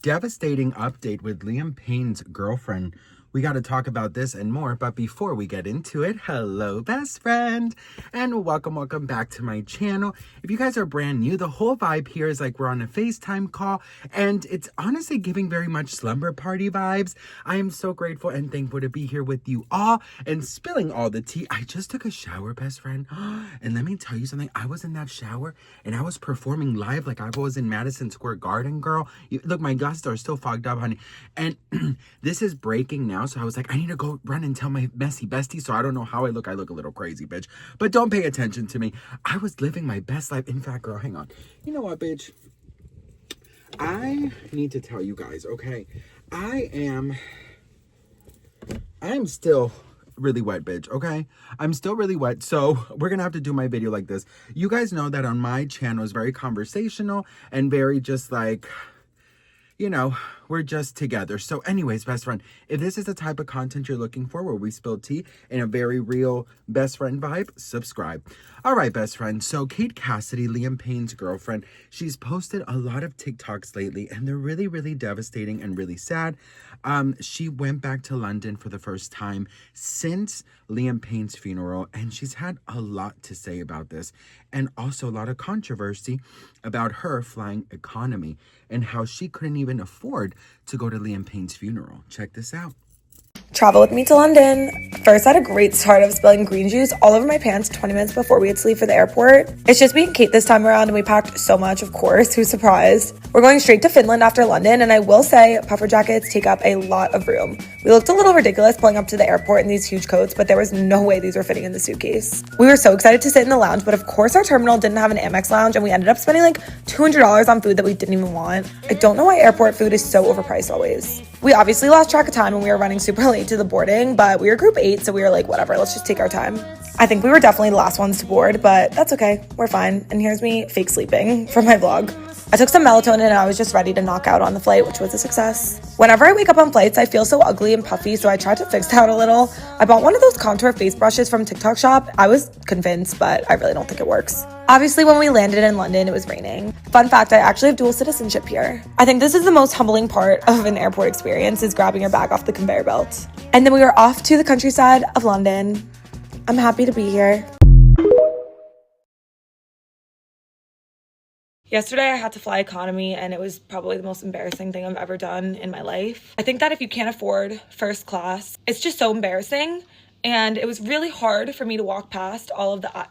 devastating update with Liam Payne's girlfriend. We got to talk about this and more, but before we get into it, hello best friend, and welcome back to my channel. If you guys are brand new, the whole vibe here is like we're on a FaceTime call, and it's honestly giving very much slumber party vibes. I am so grateful and thankful to be here with you all and spilling all the tea. I just took a shower, best friend, and let me tell you something. I was in that shower and I was performing live like I was in Madison Square Garden, girl. Look, my glasses are still fogged up, honey, and this is breaking now. So I was like, I need to go run and tell my messy bestie. So I don't know how I look. I look a little crazy, bitch. But don't pay attention to me. I was living my best life. In fact, girl, hang on. You know what, bitch? I need to tell you guys, okay? I am still really wet, bitch, okay? I'm still really wet, so we're gonna have to do my video like this. You guys know that on my channel is very conversational and very just like, you know, we're just together. So anyways, best friend, if this is the type of content you're looking for where we spill tea in a very real best friend vibe, subscribe. All right, best friend. So Kate Cassidy, Liam Payne's girlfriend, she's posted a lot of TikToks lately and they're really, really devastating and really sad. She went back to London for the first time since Liam Payne's funeral, and she's had a lot to say about this, and also a lot of controversy about her flying economy and how she couldn't even afford to go to Liam Payne's funeral. Check this out. Travel with me to London. First, I had a great start of spilling green juice all over my pants 20 minutes before we had to leave for the airport. It's just me and Kate this time around, and we packed so much, of course. Who's surprised? We're going straight to Finland after London, and I will say puffer jackets take up a lot of room. We looked a little ridiculous pulling up to the airport in these huge coats, but there was no way these were fitting in the suitcase. We were so excited to sit in the lounge, but of course our terminal didn't have an Amex lounge, and we ended up spending like $200 on food that we didn't even want. I don't know why airport food is so overpriced always. We obviously lost track of time and we were running super late to the boarding, but we were group 8, so we were like, whatever, let's just take our time. I think we were definitely the last ones to board, but that's okay, we're fine. And here's me fake sleeping for my vlog. I took some melatonin and I was just ready to knock out on the flight, which was a success. Whenever I wake up on flights, I feel so ugly and puffy, so I tried to fix that a little. I bought one of those contour face brushes from TikTok shop. I was convinced, but I really don't think it works. Obviously, when we landed in London, it was raining. Fun fact, I actually have dual citizenship here. I think this is the most humbling part of an airport experience, is grabbing your bag off the conveyor belt. And then we were off to the countryside of London. I'm happy to be here. Yesterday, I had to fly economy, and it was probably the most embarrassing thing I've ever done in my life. I think that if you can't afford first class, it's just so embarrassing. And it was really hard for me to walk past all of the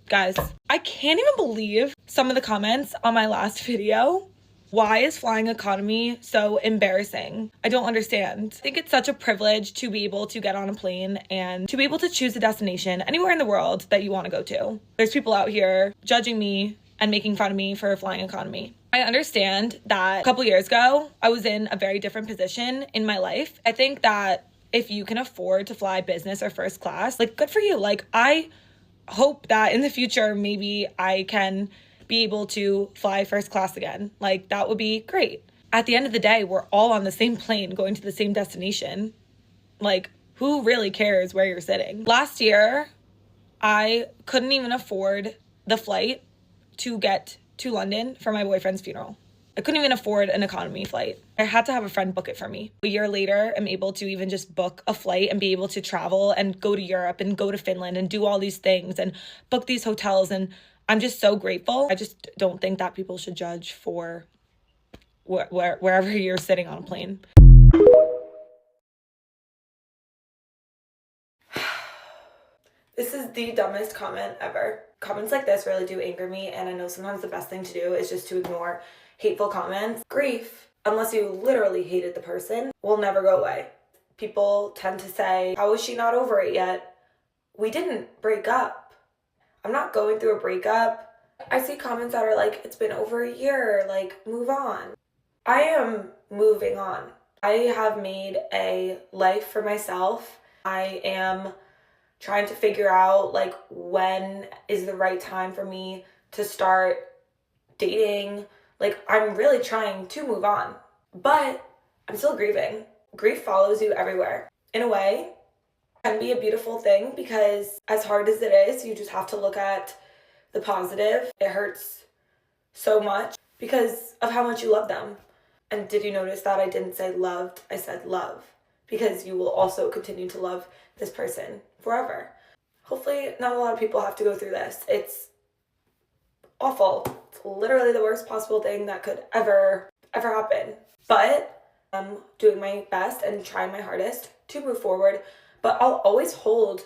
guys. I can't even believe some of the comments on my last video. Why is flying economy so embarrassing? I don't understand. I think it's such a privilege to be able to get on a plane and to be able to choose a destination anywhere in the world that you want to go to. There's people out here judging me and making fun of me for flying economy. I understand that a couple years ago, I was in a very different position in my life. I think that if you can afford to fly business or first class, like, good for you. Like, I hope that in the future, maybe I can be able to fly first class again. Like, that would be great. At the end of the day, we're all on the same plane going to the same destination. Like, who really cares where you're sitting? Last year, I couldn't even afford the flight to get to London for my boyfriend's funeral. I couldn't even afford an economy flight. I had to have a friend book it for me. A year later, I'm able to even just book a flight and be able to travel and go to Europe and go to Finland and do all these things and book these hotels. And I'm just so grateful. I just don't think that people should judge for wherever you're sitting on a plane. This is the dumbest comment ever. Comments like this really do anger me, and I know sometimes the best thing to do is just to ignore hateful comments. Grief, unless you literally hated the person, will never go away. People tend to say, how is she not over it yet? We didn't break up. I'm not going through a breakup. I see comments that are like, it's been over a year, like, move on. I am moving on. I have made a life for myself. I am trying to figure out, like, when is the right time for me to start dating. Like, I'm really trying to move on, but I'm still grieving. Grief follows you everywhere. In a way, it can be a beautiful thing, because as hard as it is, you just have to look at the positive. It hurts so much because of how much you love them. And did you notice that I didn't say loved, I said love, because you will also continue to love this person forever. Hopefully not a lot of people have to go through this. It's awful. It's literally the worst possible thing that could ever happen. But I'm doing my best and trying my hardest to move forward. But I'll always hold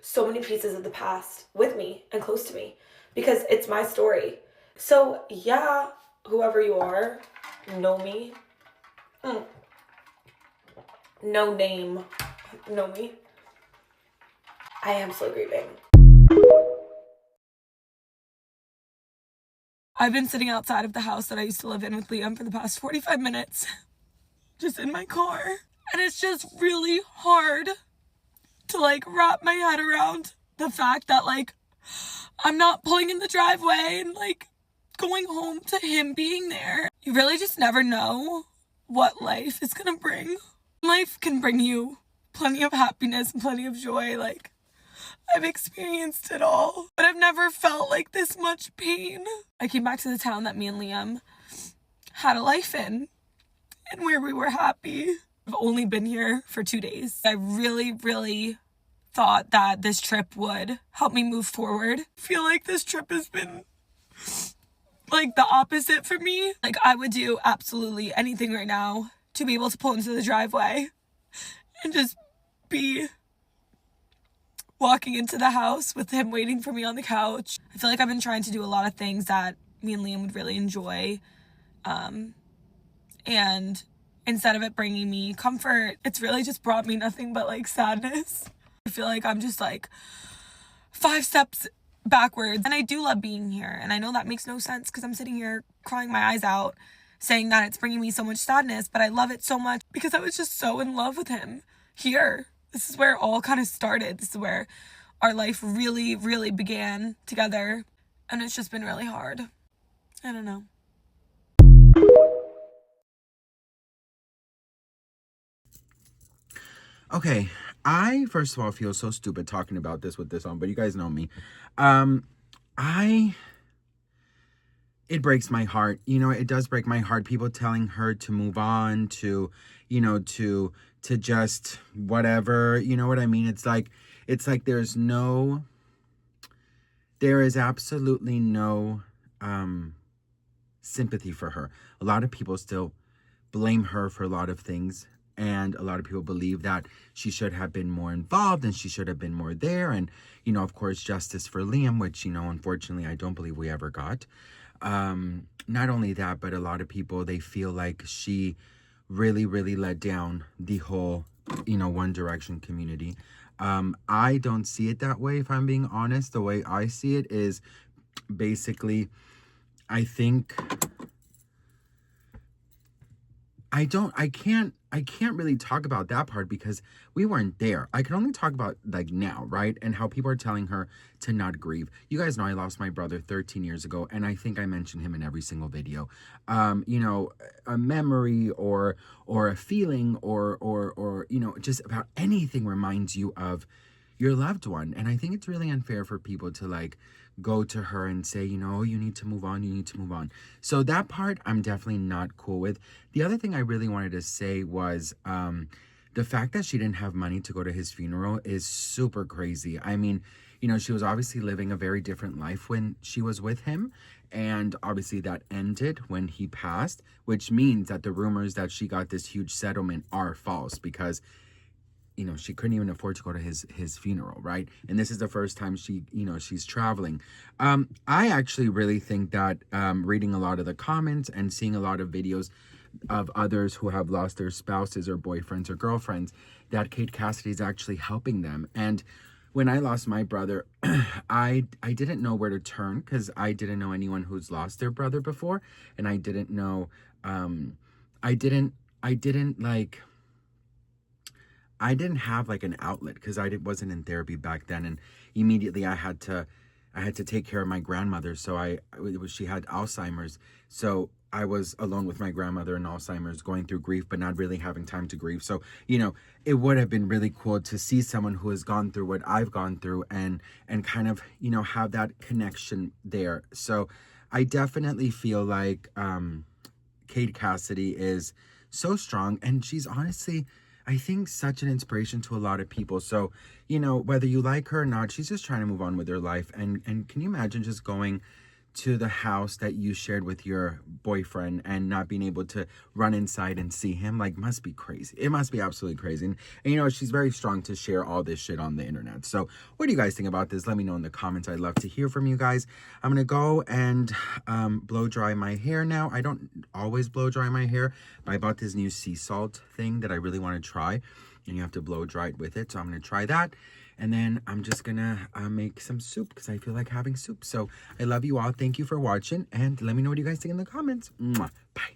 so many pieces of the past with me and close to me because it's my story. So yeah, whoever you are, know me. No name, know me. I am still grieving. I've been sitting outside of the house that I used to live in with Liam for the past 45 minutes, just in my car. And it's just really hard to like wrap my head around the fact that like I'm not pulling in the driveway and like going home to him being there. You really just never know what life is gonna bring. Life can bring you plenty of happiness and plenty of joy. Like, I've experienced it all, but I've never felt like this much pain. I came back to the town that me and Liam had a life in and where we were happy. I've only been here for 2 days. I really thought that this trip would help me move forward. I feel like this trip has been like the opposite for me. Like, I would do absolutely anything right now to be able to pull into the driveway and just be walking into the house with him waiting for me on the couch. I feel like I've been trying to do a lot of things that me and Liam would really enjoy. And instead of it bringing me comfort, it's really just brought me nothing but like sadness. I feel like I'm just like 5 steps backwards. And I do love being here. And I know that makes no sense because I'm sitting here crying my eyes out saying that it's bringing me so much sadness, but I love it so much because I was just so in love with him here. This is where it all kind of started. This is where our life really began together. And it's just been really hard. I don't know. Okay, I first of all feel so stupid talking about this with this on, but you guys know me. It breaks my heart. You know, it does break my heart. People telling her to move on, to, you know, to just whatever, you know what I mean? It's like there is absolutely no sympathy for her. A lot of people still blame her for a lot of things. And a lot of people believe that she should have been more involved and she should have been more there. And, you know, of course, justice for Liam, which, you know, unfortunately, I don't believe we ever got. Not only that, but a lot of people, they feel like she really let down the whole, you know, One Direction community. I don't see it that way, if I'm being honest. The way I see it is basically, I think... I can't really talk about that part because we weren't there. I can only talk about like now, right? And how people are telling her to not grieve. You guys know I lost my brother 13 years ago, and I think I mentioned him in every single video. You know, a memory or a feeling or you know, just about anything reminds you of your loved one. And I think it's really unfair for people to like go to her and say, you know, you need to move on. So that part I'm definitely not cool with. The other thing I really wanted to say was the fact that she didn't have money to go to his funeral is super crazy. I mean, you know, she was obviously living a very different life when she was with him, and obviously that ended when he passed, which means that the rumors that she got this huge settlement are false because, you know, she couldn't even afford to go to his funeral, right? And this is the first time she's traveling. I actually really think that reading a lot of the comments and seeing a lot of videos of others who have lost their spouses or boyfriends or girlfriends, that Kate Cassidy is actually helping them. And when I lost my brother, I didn't know where to turn because I didn't know anyone who's lost their brother before, and I didn't know, I didn't have like an outlet because I wasn't in therapy back then, and immediately I had to take care of my grandmother. So she had Alzheimer's, so I was alone with my grandmother and Alzheimer's, going through grief, but not really having time to grieve. So, you know, it would have been really cool to see someone who has gone through what I've gone through and kind of, you know, have that connection there. So I definitely feel like Kate Cassidy is so strong, and she's honestly, I think, such an inspiration to a lot of people. So, you know, whether you like her or not, she's just trying to move on with her life. And can you imagine just going to the house that you shared with your boyfriend and not being able to run inside and see him? Like, must be crazy. It must be absolutely crazy. And you know, she's very strong to share all this shit on the internet. So what do you guys think about this? Let me know in the comments. I'd love to hear from you guys. I'm gonna go and blow dry my hair now. I don't always blow dry my hair, but I bought this new sea salt thing that I really want to try, and you have to blow dry it with it. So I'm gonna try that. And then I'm just gonna make some soup because I feel like having soup. So I love you all. Thank you for watching. And let me know what you guys think in the comments. Mwah. Bye.